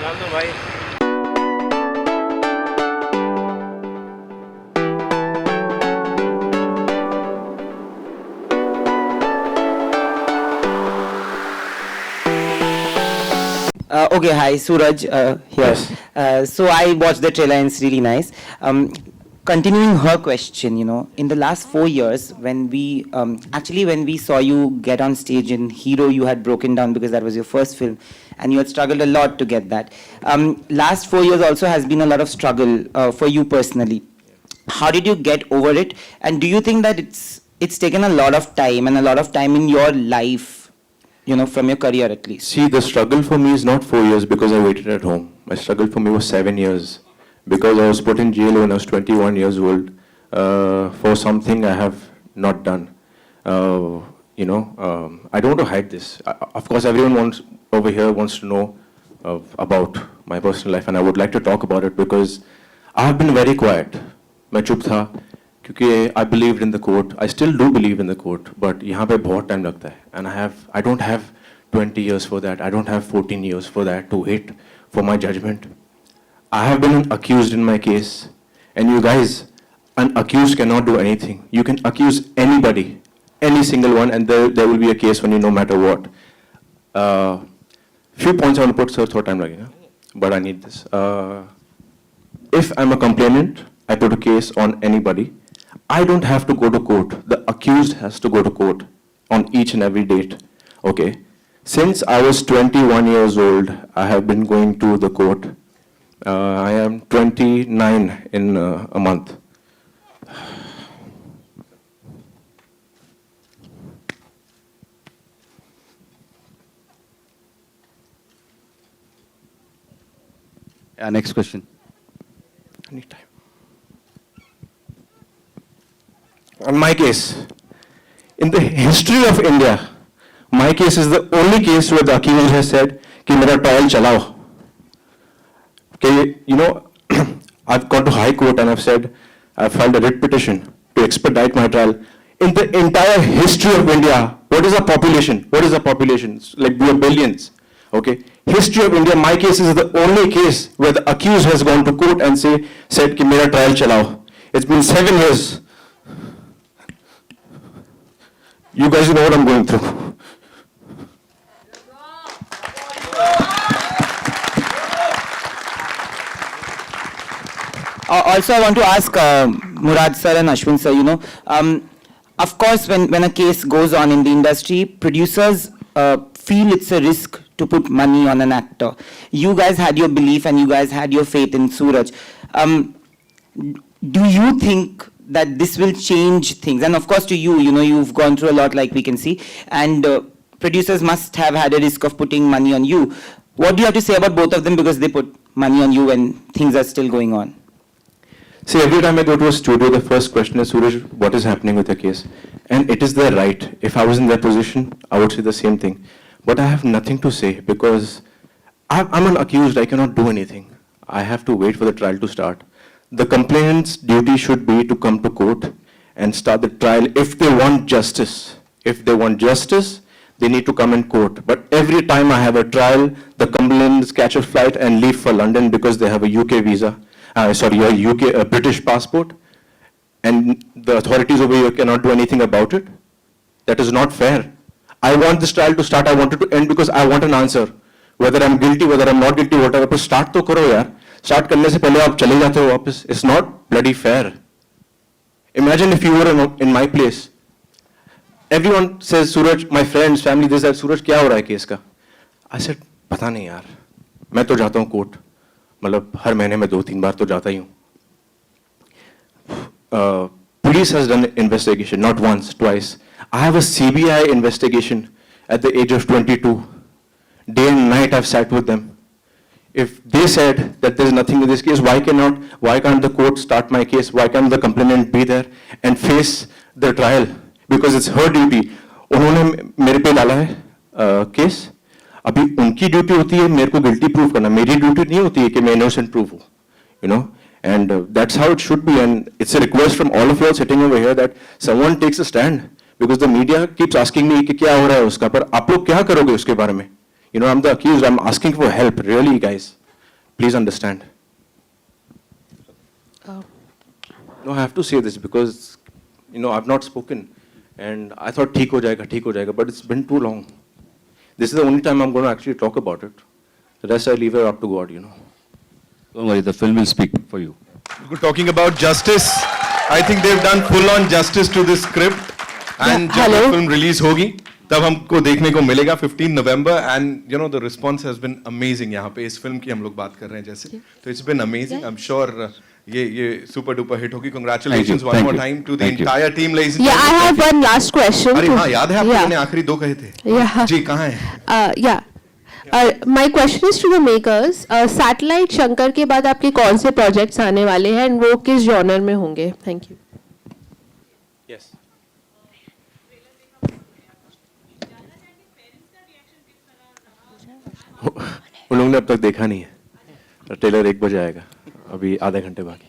डाल दो भाई. Okay, hi, Suraj here. Yes. So I watched the trailer and it's really nice. Continuing her question, in the last 4 years, when we saw you get on stage in Hero, you had broken down because that was your first film, and you had struggled a lot to get that. Last 4 years also has been a lot of struggle for you personally. How did you get over it? And do you think that it's taken a lot of time and a lot of time in your life? From your career at least. See, the struggle for me is not 4 years because I waited at home. My struggle for me was 7 years because I was put in jail when I was 21 years old for something I have not done. I don't want to hide this. Of course, everyone over here wants to know about my personal life, and I would like to talk about it because I have been very quiet. मैं चुप था क्योंकि I believed in the court. I still do believe in the court, but यहाँ पे बहुत time लगता है, and I don't have 20 years for that. I don't have 14 years for that to wait for my judgment. I have been accused in my case, and you guys, an accused cannot do anything. You can accuse anybody, any single one, and there will be a case on you no matter what. Few points I want to put, sir, thought time लगेगा, but I need this. If I'm a complainant, I put a case on anybody. I don't have to go to court. The accused has to go to court on each and every date. Okay. Since I was 21 years old, I have been going to the court. I am 29 in a month. Next question. I need time. On my case, in the history of India, my case is the only case where the accused has said कि मेरा trial चलाओ. Okay, I've gone to High Court and I've said I've filed a writ petition to expedite my trial. In the entire history of India, what is the population? What is the population? It's like we are billions. Okay, history of India, my case is the only case where the accused has gone to court and said कि मेरा trial चलाओ. It's been 7 years. You guys know what I'm going through. Also, I want to ask Murad sir and Ashwin sir, of course, when a case goes on in the industry, producers feel it's a risk to put money on an actor. You guys had your belief and you guys had your faith in Suraj. Do you think that this will change things? And of course to you, you've gone through a lot like we can see, and producers must have had a risk of putting money on you. What do you have to say about both of them, because they put money on you when things are still going on? See, every time I go to a studio, the first question is, Suraj, what is happening with the case? And it is their right. If I was in their position, I would say the same thing. But I have nothing to say because I'm an accused. I cannot do anything. I have to wait for the trial to start. The complainant's duty should be to come to court and start the trial if they want justice. If they want justice, they need to come in court. But every time I have a trial, the complainants catch a flight and leave for London because they have a UK visa. A British passport. And the authorities over here cannot do anything about it. That is not fair. I want this trial to start. I want it to end because I want an answer. Whether I'm guilty, whether I'm not guilty, whatever. But start तो करो यार. Start करने से पहले आप चले जाते हो वापस. It's not bloody fair. Imagine if you were in my place. Everyone says, Suraj, my friends, family, they said, Suraj, क्या हो रहा है केस का? I said, पता नहीं यार. मैं तो जाता हूँ कोर्ट. मतलब हर महीने में 2-3 बार तो जाता ही हूँ. Police has done investigation, not once, twice. I have a CBI investigation at the age of 22. Day and night I've sat with them. If they said that there's nothing in this case, why can't the court start my case? Why can't the complainant be there and face the trial? Because it's her duty. उन्होंने मेरे पे डाला है case. अभी उनकी duty होती है मेरे को गिल्टी प्रूव करना. मेरी ड्यूटी नहीं होती है कि मैं इनोसेंट प्रूव हूँ. And that's how it should be. And it's a request from all of you all sitting over here that someone takes a stand. Because the media keeps asking me कि क्या हो रहा है उसका, पर आप लोग क्या करोगे उसके बारे में? I'm the accused. I'm asking for help, really, guys. Please understand. No, I have to say this because, I've not spoken. And I thought, ठीक हो जाएगा, but it's been too long. This is the only time I'm going to actually talk about it. The rest I leave it up to God, Don't worry, the film will speak for you. Talking about justice, I think they've done full-on justice to this script. And जब ये film release होगी, तब हमको देखने को मिलेगा 15 November. And the response has been amazing. यहाँ पे इस film की हम लोग बात कर रहे हैं जैसे, तो it's been amazing. I'm sure ये super duper hit होगी. Congratulations one more time to the entire team, ladies and Yeah, I gentlemen. have one last question. अरे हाँ, याद है आपको Yeah. मैंने आखिरी 2 कहे थे? Yeah. जी कहाँ है? Yeah. My question is to the makers. Satellite Shankar के बाद आपके कौन से प्रोजेक्ट्स आने वाले हैं and वो किस जॉनर में होंगे? Thank you. Yes. उन लोगों ने अब तक देखा नहीं है. ट्रेलर 1 बजे आएगा. अभी आधे घंटे बाकी.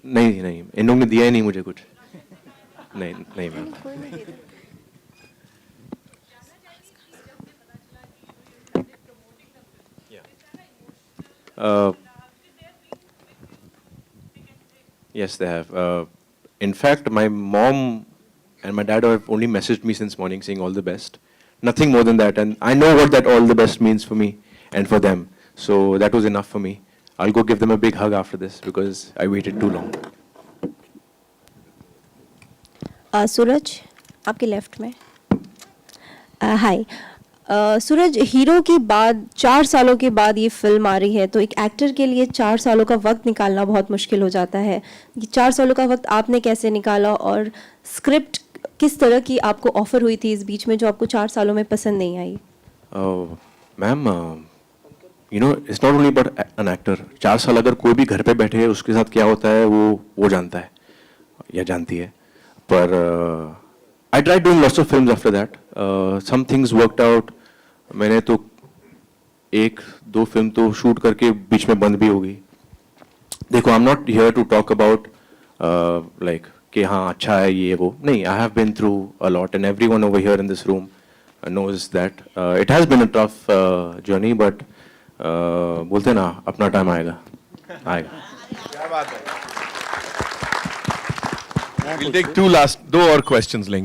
नहीं, इन लोगों ने दिया ही नहीं मुझे कुछ. नहीं ma'am. Yes, they have. In fact, my mom and my dad have only messaged me since morning saying all the best. Nothing more than that. And I know what that all the best means for me and for them. So that was enough for me. I'll go give them a big hug after this because I waited too long. सूरज आपके left में. हाय सूरज, hero के बाद 4 सालों के बाद ये film आ रही है, तो एक एक्टर के लिए 4 सालों का वक्त निकालना बहुत मुश्किल हो जाता है. ये 4 सालों का वक्त आपने कैसे निकाला और स्क्रिप्ट किस तरह की आपको ऑफर हुई थी इस बीच में जो आपको 4 सालों में पसंद नहीं आई? Ma'am, it's not only about an actor. 4 साल अगर कोई भी घर पे बैठे है उसके साथ क्या होता है वो जानता है या जानती है. पर I tried doing lots of films after that. Some things worked out. मैंने तो 1-2 फिल्म तो शूट करके बीच में बंद भी हो गई. देखो, I'm not here to talk about like कि हाँ अच्छा है ये वो. नहीं, I have been through a lot and everyone over here in this room knows that it has been a tough journey, but बोलते ना अपना टाइम आएगा. We'll take 2 और questions लेंगे.